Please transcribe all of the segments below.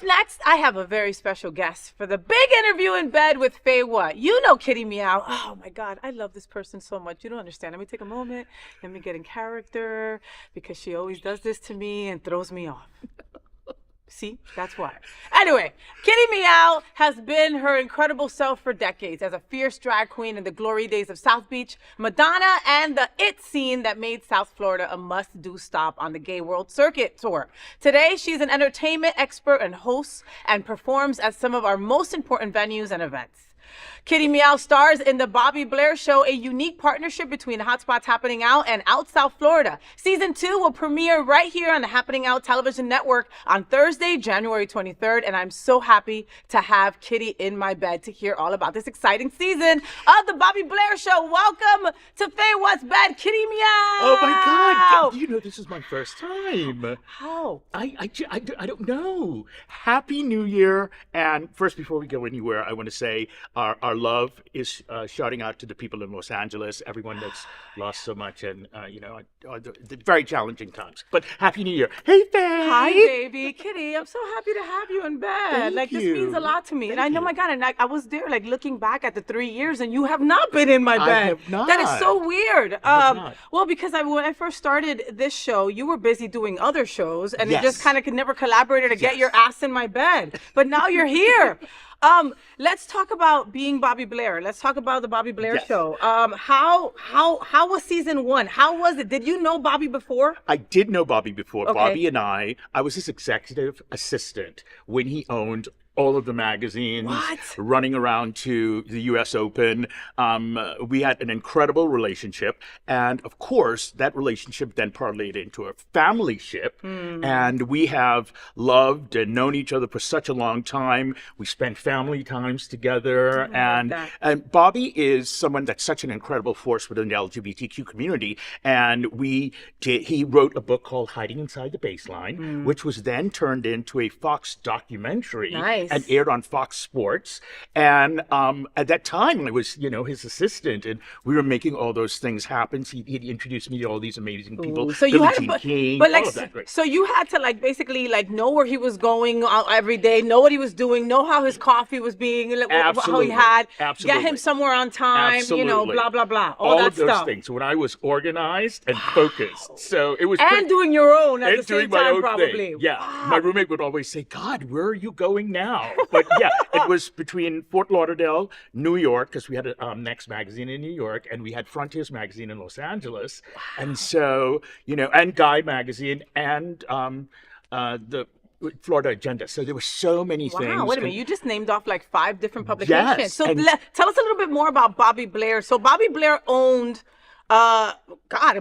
Up next, I have a very special guest for the big interview in bed with Faye What. You know Kitty Meow. Oh my God, I love this person so much. You don't understand. Let me take a moment. Let me get in character because she always does this to me and throws me off. See, that's why. Anyway, Kitty Meow has been her incredible self for decades as a fierce drag queen in the glory days of South Beach, Madonna, and the it scene that made South Florida a must-do stop on the Gay World Circuit tour. Today, she's an entertainment expert and host and performs at some of our most important venues and events. Kitty Meow stars in the Bobby Blair Show, a unique partnership between Hotspots Happening Out and Out South Florida. Season 2 will premiere right here on the Happening Out television network on Thursday, January 23rd. And I'm so happy to have Kitty in my bed to hear all about this exciting season of the Bobby Blair Show. Welcome to Faye What's Bed, Kitty Meow. Oh my God! You know, this is my first time. How? I don't know. Happy New Year! And first, before we go anywhere, I want to say our love is shouting out to the people in Los Angeles, everyone that's lost so much, and the very challenging times. But Happy New Year! Hey, Faye! Hi, baby. Kitty, I'm so happy to have you in bed. Thank This you. means a lot to me. Thank and I know, you. my God, and I was there, like, looking back at the 3 years, and you have not been in my bed. I have not. That is so weird. have not. Well, because when I first started this show, you were busy doing other shows, and it Yes. just kind of never collaborated to get Yes. your ass in my bed. But now you're here. Let's talk about being Bobby Blair. Let's talk about the Bobby Blair Yes. Show. How was season 1? How was it? Did you know Bobby before? I did know Bobby before. Okay. Bobby and I was his executive assistant when he owned all of the magazines, What? running around to the U.S. Open. We had an incredible relationship. And of course, that relationship then parlayed into a family ship. And we have loved and known each other for such a long time. We spent family times together. And Bobby is someone that's such an incredible force within the LGBTQ community. And he wrote a book called Hiding Inside the Baseline, which was then turned into a Fox documentary. Nice. And aired on Fox Sports. And at that time, I was, his assistant, and we were making all those things happen. He introduced me to all these amazing people. So you Billie had Jean to, King, but all of that great. so you had to basically know where he was going every day, know what he was doing, know how his coffee was being, how he Absolutely. had, get Absolutely. him somewhere on time, Absolutely. blah blah blah, all that of those stuff. things. When I was organized and focused, so it was. And doing your own at the same doing my time, own probably. thing. Yeah, Wow. my roommate would always say, "God, where are you going now?" But yeah, it was between Fort Lauderdale, New York, because we had a Next magazine in New York, and we had Frontiers magazine in Los Angeles, and so and Guy magazine, and the Florida Agenda. So there were so many things. Wow, wait a minute. and- You just named off 5 different publications. Yes, So and- tell us a little bit more about Bobby Blair. So Bobby Blair owned, a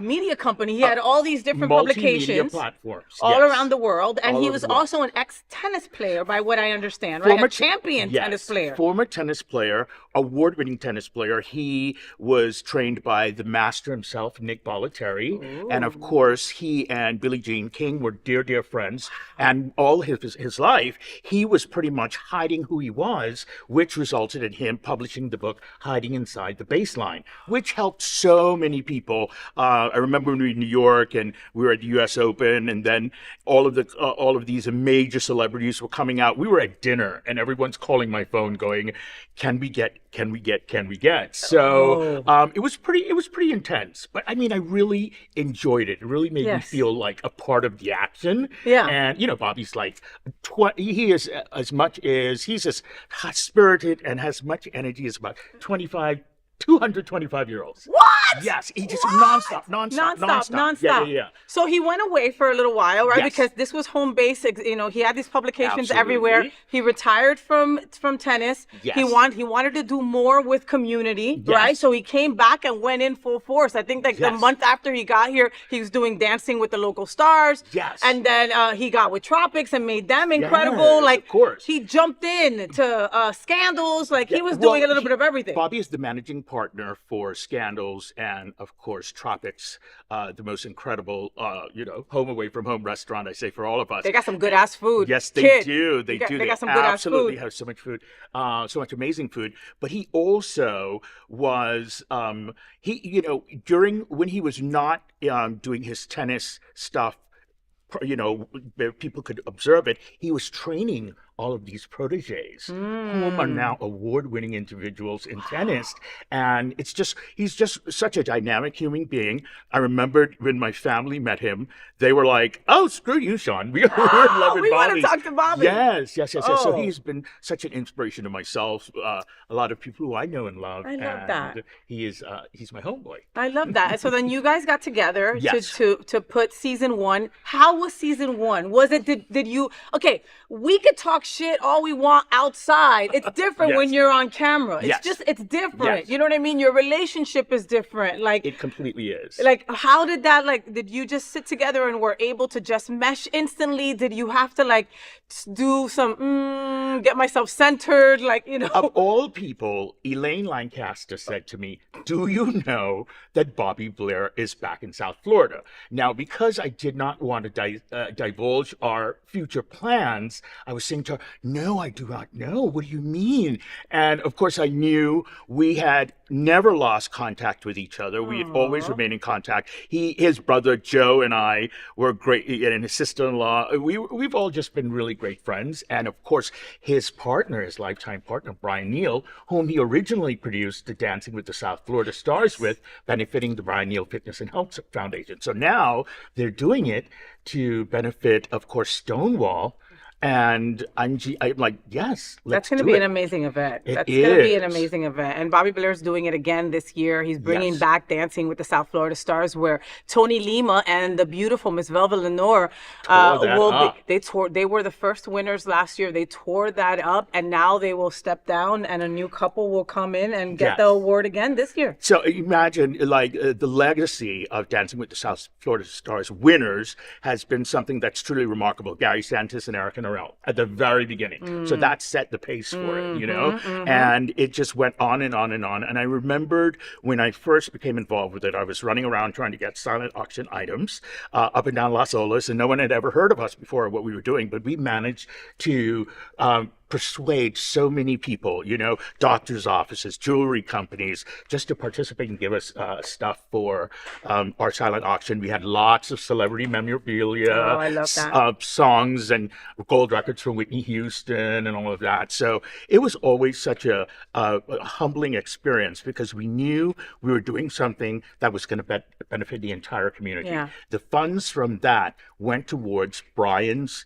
media company. He had all these different multimedia publications platforms all yes. around the world. And All he over was the world. also an ex-tennis player, by what I understand, right? A champion yes, tennis player. Former tennis player, award-winning tennis player. He was trained by the master himself, Nick Bollettieri. And of course, he and Billie Jean King were dear, dear friends. And all his life, he was pretty much hiding who he was, which resulted in him publishing the book Hiding Inside the Baseline, which helped so many people. I remember when we were in New York and we were at the U.S. Open, and then all of these major celebrities were coming out. We were at dinner, and everyone's calling my phone, going, "Can we get? So it was pretty intense. But I mean, I really enjoyed it. It really made me feel like a part of the action. Yeah. And Bobby's like, he is he's as hot-spirited and has much energy as about 225-year-olds. What? Yes, he just What? nonstop. Yeah. So he went away for a little while, right? Yes. Because this was home base. He had these publications Absolutely. everywhere. He retired from tennis. Yes. He wanted to do more with community, Yes. right? So he came back and went in full force. I think the Yes. month after he got here, he was doing Dancing with the Local Stars. Yes. And then he got with Tropics and made them incredible. Yes, of course. He jumped in to Scandals. He was doing a little bit of everything. Bobby is the managing partner for Scandals and, of course, Tropics, the most incredible, home away from home restaurant, I say, for all of us. They got some good ass food. Yes, they Kid. do. They got some good ass absolutely food. have so much food, so much amazing food. But he also was, during when he was not doing his tennis stuff, where people could observe it, he was training all of these proteges whom are now award-winning individuals in tennis. And he's just such a dynamic human being. I remembered when my family met him, they were like, "Oh, screw you, Sean. We're loving We want Bobby." to talk to Bobby. Yes. So Oh. he's been such an inspiration to myself, a lot of people who I know and love. I love that. He's my homeboy. I love that. So then you guys got together Yes. to put season 1. How was season 1? Was it did you okay, we could talk shit all we want outside. It's different when Yes. you're on camera. It's Yes. just it's different. Yes. You know what I mean? Your relationship is different. Like It completely is. like how did that did you just sit together and were able to just mesh instantly? Did you have to do some get myself centered Of all people, Elaine Lancaster said to me, "Do you know that Bobby Blair is back in South Florida?" Now, because I did not want to divulge our future plans, I was saying to her, "No, I do not know. What do you mean?" And of course, I knew we had never lost contact with each other. We had always remained in contact. His brother Joe and I were great, and his sister-in-law. We've all just been really great friends. And of course, his partner, his lifetime partner, Brian Neal, whom he originally produced the Dancing with the South Florida Stars with, benefiting the Brian Neal Fitness and Health Foundation. So now they're doing it to benefit, of course, Stonewall. And I'm like, yes, let's That's going to do be it. an amazing event. It That's going to be an is. amazing event. And Bobby Blair's doing it again this year. He's bringing Yes. back Dancing with the South Florida Stars, where Tony Lima and the beautiful Miss Velva Lenore Tore that up. They were the first winners last year. They tore that up, and now they will step down, and a new couple will come in and get the Yes. award again this year. So imagine, the legacy of Dancing with the South Florida Stars winners has been something that's truly remarkable. Gary Santis and Erica Norell at the very beginning. So that set the pace for it, and it just went on and on and on. And I remembered when I first became involved with it, I was running around trying to get silent auction items up and down Las Olas, and no one had ever heard of us before, what we were doing, but we managed to persuade so many people, doctors' offices, jewelry companies, just to participate and give us stuff for our silent auction. We had lots of celebrity memorabilia, I love that. songs and gold records from Whitney Houston and all of that. So it was always such a humbling experience because we knew we were doing something that was going to benefit the entire community. Yeah. The funds from that went towards Brian's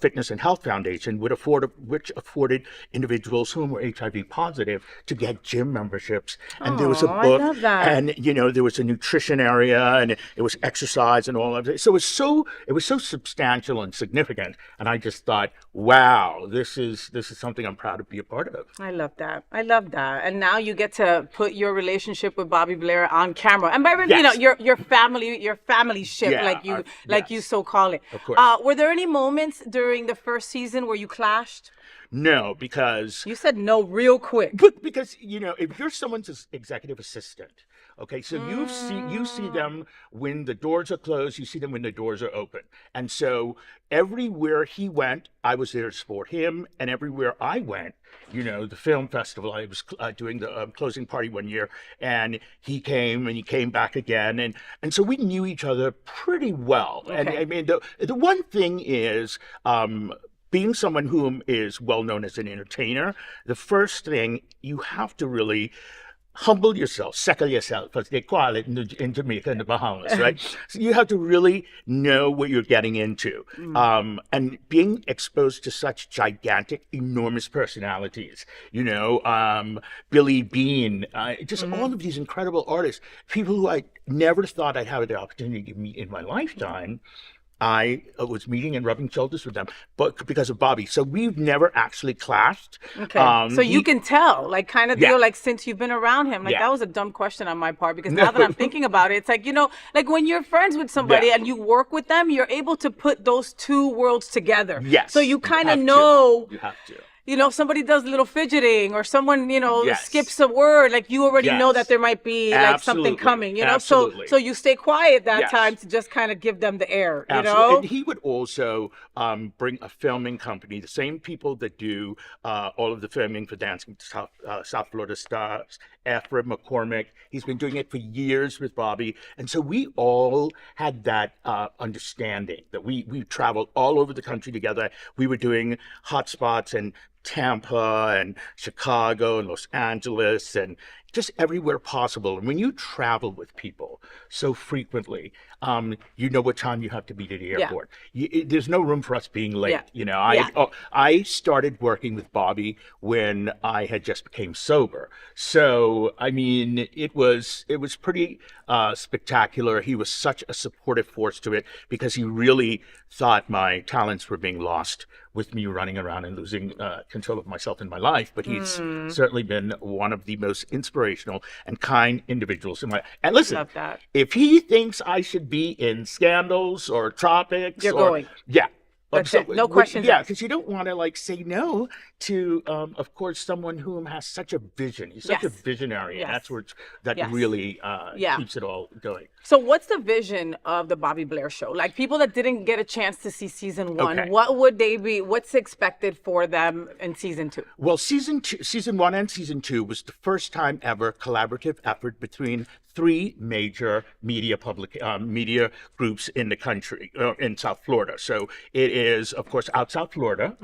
Fitness and Health Foundation, which afforded individuals whom were HIV positive to get gym memberships. And there was a I book, love that. and there was a nutrition area, and it was exercise and all of it. So it was so substantial and significant. And I just thought, wow, this is something I'm proud to be a part of. I love that. I love that. And now you get to put your relationship with Bobby Blair on camera. And by Yes. your family ship, Yeah, like you yes. so call it. Of course. Were there any moments during the first season where you clashed? No, because You said no real quick. because if you're someone's executive assistant, okay, so you see them when the doors are closed, you see them when the doors are open, and so everywhere he went, I was there to support him, and everywhere I went, the film festival, I was doing the closing party one year, and he came back again, and so we knew each other pretty well. And Okay. I mean, the one thing is, being someone whom is well known as an entertainer, the first thing you have to really humble yourself, settle yourself, as they call it in Jamaica and the Bahamas, right? So you have to really know what you're getting into. And being exposed to such gigantic, enormous personalities, Billy Bean, just all of these incredible artists, people who I never thought I'd have the opportunity to meet in my lifetime. I was meeting and rubbing shoulders with them, but because of Bobby. So we've never actually clashed. Okay. So you can tell, kind of Yeah. deal, since you've been around him. Yeah. That was a dumb question on my part because now that I'm thinking about it, it's when you're friends with somebody Yeah. and you work with them, you're able to put those two worlds together. Yes. So you kind of have to. know. You have to. Somebody does a little fidgeting or someone, Yes. skips a word, you already know Yes. that there might be something Absolutely. coming, Absolutely. So you stay quiet that Yes. time to just kind of give them the air, Absolutely. And he would also bring a filming company, the same people that do all of the filming for Dancing with South Florida Stars Ephraim McCormick. He's been doing it for years with Bobby. And so we all had that understanding that we traveled all over the country together. We were doing hotspots in Tampa and Chicago and Los Angeles and just everywhere possible. And when you travel with people so frequently, you know what time you have to be to the airport. There's no room for us being late. You know, I started working with Bobby when I had just became sober. So, I mean, it was pretty spectacular. He was such a supportive force to it because he really thought my talents were being lost with me running around and losing control of myself and my life. But he's certainly been one of the most inspirational and kind individuals in my. And listen, Love that. if he thinks I should be in Scandals or Tropics, You're going. Yeah. That's it. No questions Yeah, asked. because you don't want to like say no to, of course, someone who has such a vision. He's such a visionary, and that's where that really keeps it all going. So, what's the vision of the Bobby Blair show? Like people that didn't get a chance to see season 1, what would they be? What's expected for them in season 2? Well, season 1 and season 2 was the first time ever collaborative effort between 3 major media groups in the country, in South Florida. So it is, of course, Out South Florida,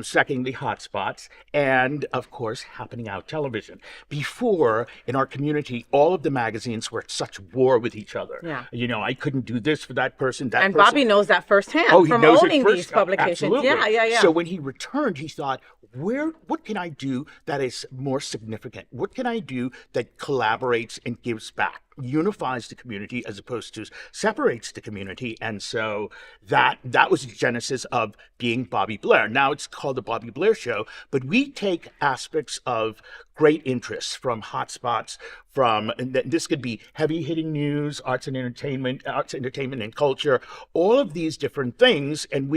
secondly, Hotspots, and, of course, Happening Out Television. Before, in our community, all of the magazines were at such war with each other. Yeah. You know, I couldn't do this for that person, And Bobby knows that firsthand from owning these publications. Absolutely. Yeah. So when he returned, he thought, what can I do that is more significant? What can I do that collaborates and gives back, unifies the community as opposed to separates the community? And so that was the genesis of being Bobby Blair. Now it's called the Bobby Blair Show, but we take aspects of great interests from hotspots, and this could be heavy hitting news, arts, entertainment and culture, all of these different things. And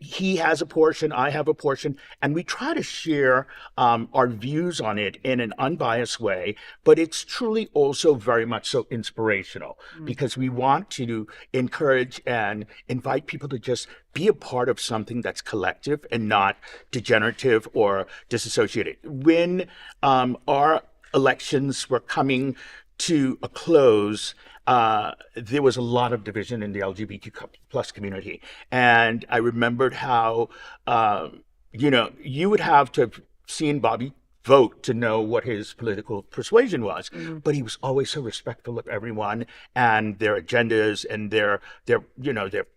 he has a portion, I have a portion, and we try to share our views on it in an unbiased way, but it's truly also very much so inspirational because we want to encourage and invite people to just be a part of something that's collective and not degenerative or disassociated. When our elections were coming to a close, there was a lot of division in the LGBTQ plus community. And I remembered how, you would have to have seen Bobby vote to know what his political persuasion was, but he was always so respectful of everyone and their agendas and their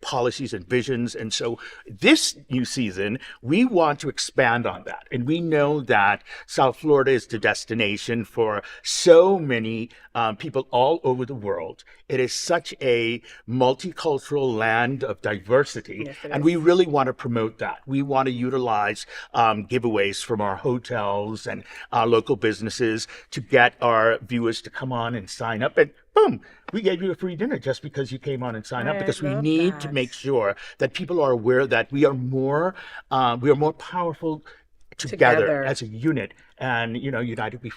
policies and visions. And so this new season, we want to expand on that. And we know that South Florida is the destination for so many people all over the world. It is such a multicultural land of diversity, and we really want to promote that. We want to utilize giveaways from our hotels and our local businesses to get our viewers to come on and sign up. And boom, we gave you a free dinner just because you came on and signed up, because we need to make sure that people are aware that we are more powerful together as a unit. And united we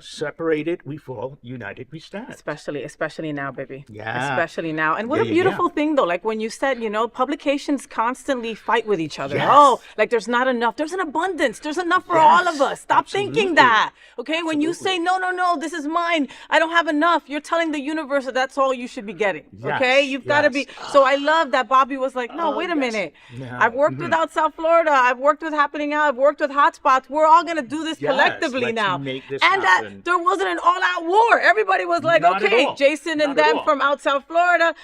separated we fall, united we stand. Especially now, baby. Yeah. Especially now. And what a beautiful thing, though. Like when you said, publications constantly fight with each other. Yes. Oh, like there's not enough. There's an abundance. There's enough for all of us. Stop thinking that. Okay. When you say no, this is mine, I don't have enough, you're telling the universe that that's all you should be getting. Okay. You've got to be. So I love that Bobby was like, no, wait a minute. Yeah. I've worked with Out South Florida. I've worked with Happening Out. I've worked with Hotspots. We're all gonna do this collectively now. And that there wasn't an all-out war. Everybody was like, Not okay, Jason and them all. from Out South Florida,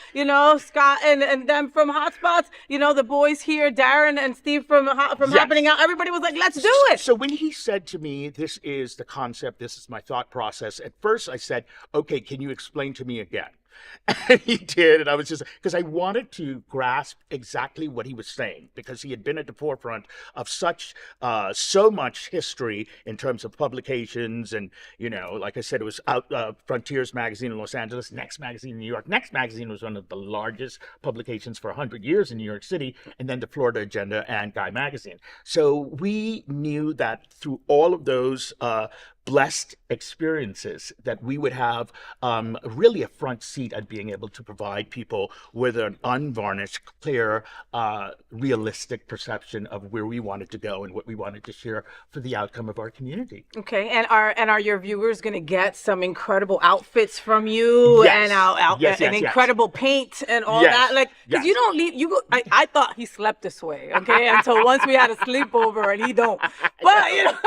Scott and them from Hotspots, the boys here, Darren and Steve from Happening Out. Everybody was like, let's do it. So when he said to me, this is the concept, this is my thought process, at first I said, okay, can you explain to me again? And he did, and I was just, because I wanted to grasp exactly what he was saying, because he had been at the forefront of so much history in terms of publications, and like I said, it was Frontiers magazine in Los Angeles, Next magazine in New York. Next magazine was one of the largest publications for 100 years in New York City, and then the Florida Agenda and Guy magazine. So we knew that through all of those blessed experiences that we would have really a front seat conceit at being able to provide people with an unvarnished, clear, realistic perception of where we wanted to go and what we wanted to share for the outcome of our community. Okay, and are your viewers gonna get some incredible outfits from you Yes. and incredible paint and all Yes. that? Like, because Yes. you don't leave. You go. I thought he slept this way. Okay, until once we had a sleepover and he don't. But you know.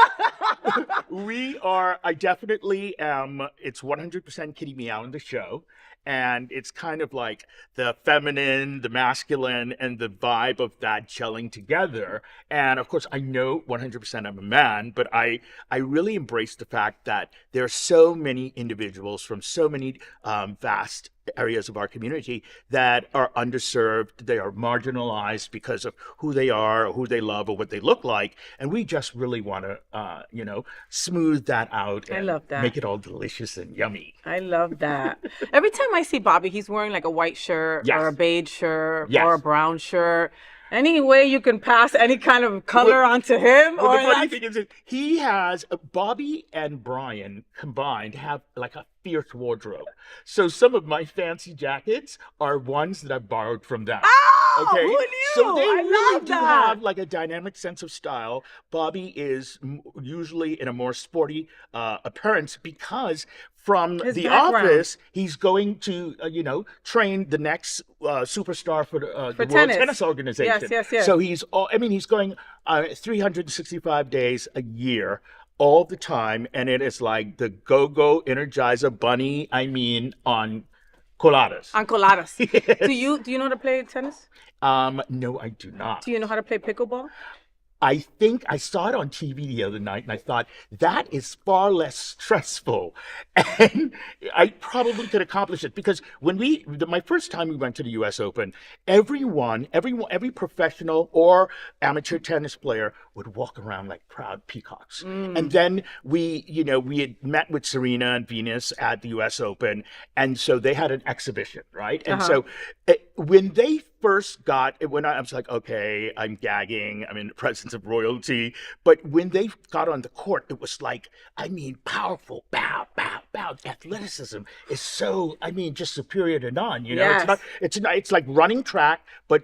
I definitely am. It's 100% Kitty Meow in the show. And it's kind of like the feminine, the masculine, and the vibe of that gelling together. And of course, I know 100% I'm a man, but I really embrace the fact that there are so many individuals from so many vast areas of our community that are underserved. They are marginalized because of who they are, or who they love, or what they look like. And we just really want to, smooth that out and I love that. make it all delicious and yummy. I love that. Every time I see Bobby, he's wearing like a white shirt Yes. or a beige shirt Yes. or a brown shirt. Any way you can pass any kind of color onto him? Well, or the funny like- thing is that he has Bobby and Brian combined have like a fierce wardrobe. So some of my fancy jackets are ones that I've borrowed from them. Oh, Okay, who knew? so they I really love do that. have like a dynamic sense of style. Bobby is usually in a more sporty appearance because from His the background. office he's going to train the next superstar for the World tennis. Tennis Organization. Yes. So he's going 365 days a year, all the time, and it is like the go-go Energizer bunny. I mean, on coladas. On coladas. Yes. Do you know how to play tennis? No, I do not. Do you know how to play pickleball? I think I saw it on TV the other night and I thought that is far less stressful. And I probably could accomplish it because when my first time we went to the US Open, every professional or amateur tennis player would walk around like proud peacocks. And then we had met with Serena and Venus at the US Open. And so they had an exhibition, right? And so when they first when I was like, okay, I'm gagging, I'm in the presence of royalty. But when they got on the court, it was like, powerful, bow. Athleticism is so, just superior to none. Yes. It's like running track, but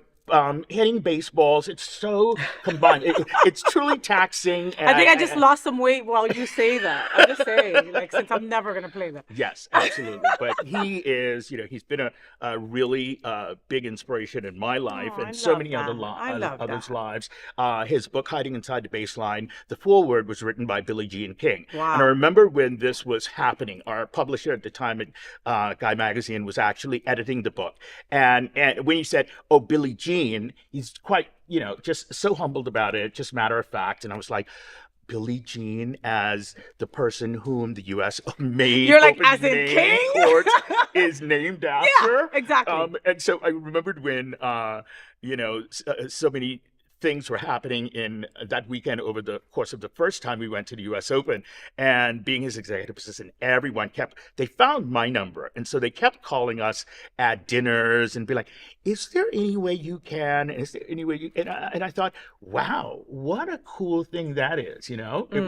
hitting baseballs. It's so combined. It's truly taxing. And I think I just lost some weight while you say that. I'm just saying, since I'm never going to play that. Yes, absolutely. But he is, he's been a really big inspiration in my life I and so love many that. others' lives. His book, Hiding Inside the Baseline, the foreword was written by Billie Jean King. Wow. And I remember when this was happening, our publisher at the time at Guy Magazine was actually editing the book. And when he said, oh, Billie Jean, he's quite, just so humbled about it, just matter of fact. And I was like, Billie Jean as the person whom the U.S. made You're like, Open as in Name King? Court is named after. exactly. And so I remembered when, so many things were happening in that weekend over the course of the first time we went to the US Open, and being his executive assistant, they found my number. And so they kept calling us at dinners and be like, is there any way you can, is there any way you, and I thought, wow, what a cool thing that is. It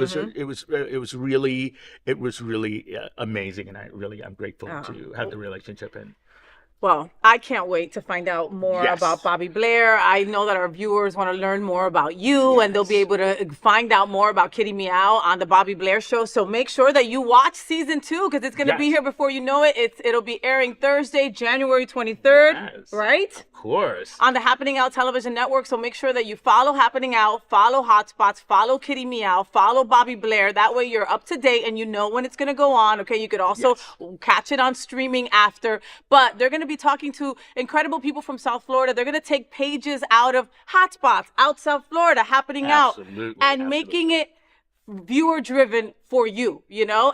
was really amazing. And I'm grateful to have the relationship. And Well, I can't wait to find out more Yes. about Bobby Blair. I know that our viewers want to learn more about you, and they'll be able to find out more about Kitty Meow on the Bobby Blair Show. So make sure that you watch season 2 because it's going to be Yes. here before you know it. It'll be airing Thursday, January 23rd, Yes. right? Of course. On the Happening Out Television Network. So make sure that you follow Happening Out, follow Hotspots, follow Kitty Meow, follow Bobby Blair. That way you're up to date and you know when it's going to go on. Okay, you could also catch it on streaming after. But they're going to be talking to incredible people from South Florida. They're going to take pages out of Hotspots, out South Florida, Happening Out, and making it viewer driven for you,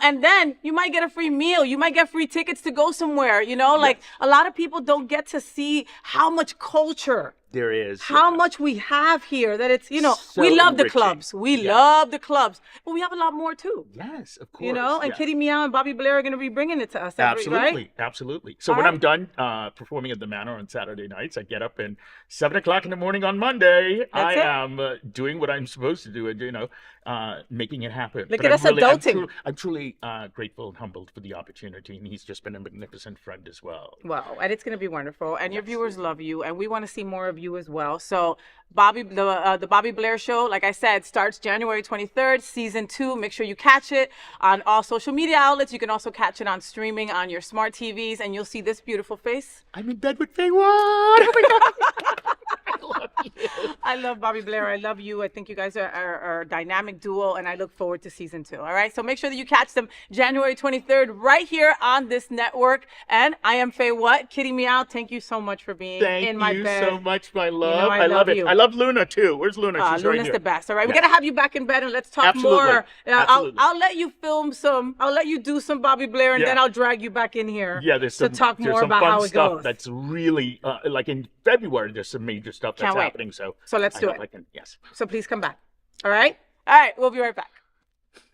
and then you might get a free meal, you might get free tickets to go somewhere, like a lot of people don't get to see how much culture there is, how much we have here, that it's, So we love the enriching. clubs, love the clubs, but we have a lot more too, Yes, of course. and yeah. Kitty Meow and Bobby Blair are going to be bringing it to us Absolutely, right? absolutely. So All when right. I'm done performing at the Manor on Saturday nights, I get up and 7 o'clock in the morning on Monday, That's I it. am doing what I'm supposed to do and, making it happen. Look But at I'm us really adulting. I'm truly grateful and humbled for the opportunity, and he's just been a magnificent friend as well. Well, and it's going to be wonderful, and your viewers love you, and we want to see more of you as well. So, Bobby, the Bobby Blair Show, like I said, starts January 23rd, season 2. Make sure you catch it on all social media outlets. You can also catch it on streaming on your smart TVs, and you'll see this beautiful face. I'm in bed with Feywa. Oh my God. I love you. I love Bobby Blair. I love you. I think you guys are a dynamic duo, and I look forward to season 2. All right, so make sure that you catch them January 23rd right here on this network. And I am Faye What, Kitty Meow. Thank you so much for being in my bed. Thank you so much, my love. You know, I love it. you. I love Luna too. Where's Luna? She's right Luna's here. the best. All right, we Yes. gotta have you back in bed, and let's talk Absolutely. more. Absolutely. I'll let you film some. I'll let you do some Bobby Blair, and Yeah. then I'll drag you back in here. Yeah, there's to talk there's more some about fun how it stuff goes. that's really like in February. There's some major stuff that's Can't wait. happening. So So let's do I hope it. I can, yes. So please come back. All right. All right. We'll be right back.